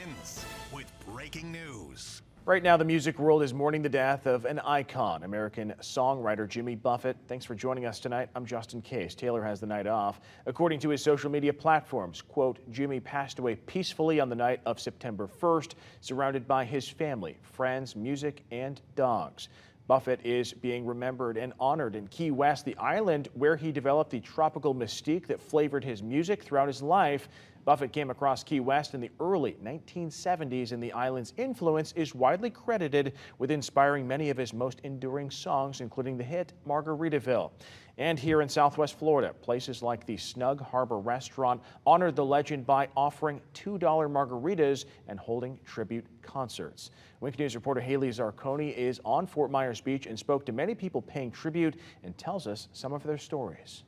begins with breaking news. Right now, the music world is mourning the death of an icon, American songwriter Jimmy Buffett. Thanks for joining us tonight. I'm Justin Case. Taylor has the night off. According to his social media platforms, quote, Jimmy passed away peacefully on the night of September 1st, surrounded by his family, friends, music, and dogs. Buffett is being remembered and honored in Key West, the island where he developed the tropical mystique that flavored his music throughout his life. Buffett came across Key West in the early 1970s, and the island's influence is widely credited with inspiring many of his most enduring songs, including the hit Margaritaville. And here in Southwest Florida, places like the Snug Harbor restaurant honored the legend by offering $2 margaritas and holding tribute concerts. Wink News reporter Haley Zarconi is on Fort Myers Beach and spoke to many people paying tribute and tells us some of their stories.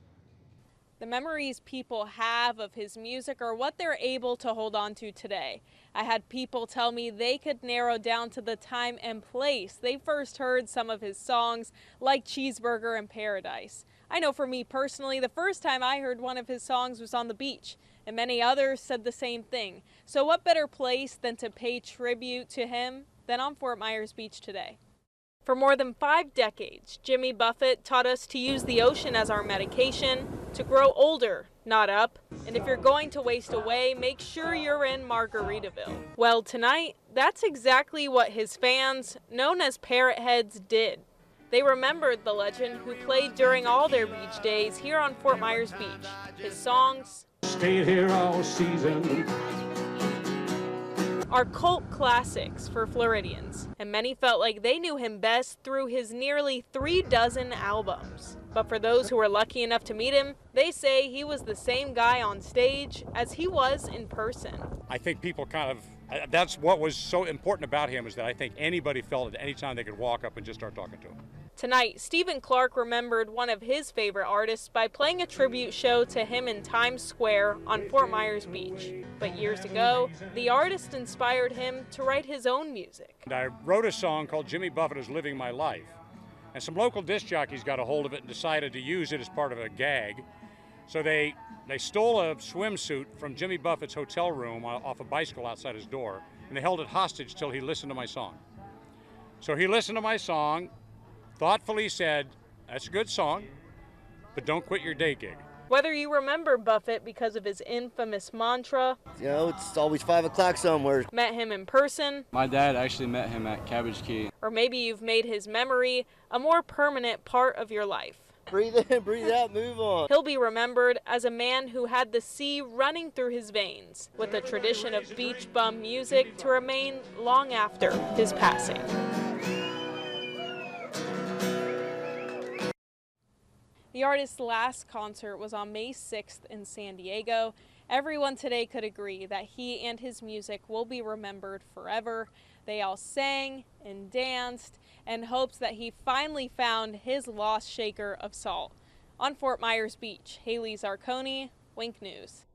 The memories people have of his music are what they're able to hold on to today. I had people tell me they could narrow down to the time and place they first heard some of his songs, like Cheeseburger in Paradise. I know for me personally, the first time I heard one of his songs was on the beach, and many others said the same thing. So what better place than to pay tribute to him than on Fort Myers Beach today? For more than 5 decades, Jimmy Buffett taught us to use the ocean as our medication, to grow older, not up, and if you're going to waste away, make sure you're in Margaritaville. Well, tonight, that's exactly what his fans, known as Parrot Heads, did. They remembered the legend who played during all their beach days here on Fort Myers Beach. His songs stayed here all season are cult classics for Floridians, and many felt like they knew him best through his nearly 36 albums. But for those who were lucky enough to meet him, they say he was the same guy on stage as he was in person. I think people that's what was so important about him, is that I think anybody felt at any time they could walk up and just start talking to him. Tonight, Stephen Clark remembered one of his favorite artists by playing a tribute show to him in Times Square on Fort Myers Beach. But years ago, the artist inspired him to write his own music. And I wrote a song called Jimmy Buffett is Living My Life. And some local disc jockeys got a hold of it and decided to use it as part of a gag. So they stole a swimsuit from Jimmy Buffett's hotel room off a bicycle outside his door, and they held it hostage till he listened to my song. So he listened to my song, thoughtfully said, that's a good song, but don't quit your day gig. Whether you remember Buffett because of his infamous mantra, you know, it's always 5 o'clock somewhere, met him in person, my dad actually met him at Cabbage Key, or maybe you've made his memory a more permanent part of your life. Breathe in, breathe out, move on. He'll be remembered as a man who had the sea running through his veins, with a tradition of beach bum music to remain long after his passing. The artist's last concert was on May 6th in San Diego. Everyone today could agree that he and his music will be remembered forever. They all sang and danced in hopes that he finally found his lost shaker of salt. On Fort Myers Beach, Haley Zarconi, Wink News.